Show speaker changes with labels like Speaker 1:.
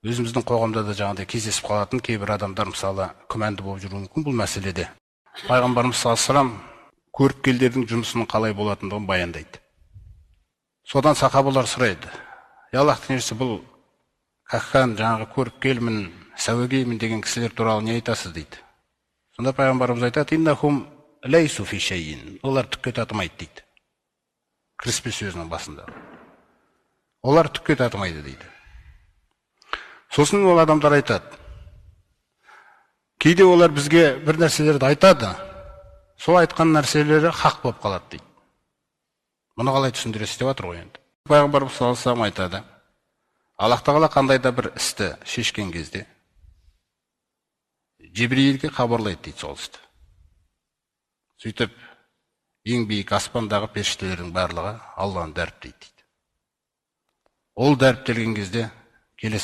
Speaker 1: өзіміздің қоғамда да жаңағыдай кездесіп қалатын кейбір адамдар мысалы күмәнді болып жүруі мүмкін бұл мәселеде. Пайғамбарымыз саллаллаху алейхи вассалам көріпкелдердің жұмысының қалай болатындығын баяндайды. Содан сахабалар сұрайды: "Я Аллахтың елшісі, бұл каххан жаңағы көріпкелмін, сәуегеймін деген кісілер туралы не айтасыз?" дейді. Сонда пайғамбарымыз айтады: "Иннахум лайсу фи шайин." Олар түкке татымайды дейді. Кіріспе сөзінің басында. Олар түкке татымайды дейді. Сосын ол адамдар айтады: "Кейде олар бізге бір нәрселерді айтады, сол айтқан нәрселері хақ болып қалады" дейді. Мұны қалай түсіндіресіз деп жатыр ғой енді. Пайғамбарымыз саллаллаху алейхи вассалам айтады: Аллах тағала қандай да бір істі шешкен кезде Жибрилге хабарлайды дейді сол істі. Сөйтіп, ең биік аспандағы періштелердің барлығы Алланы дәріптейді дейді. Ол дәріптелген кезде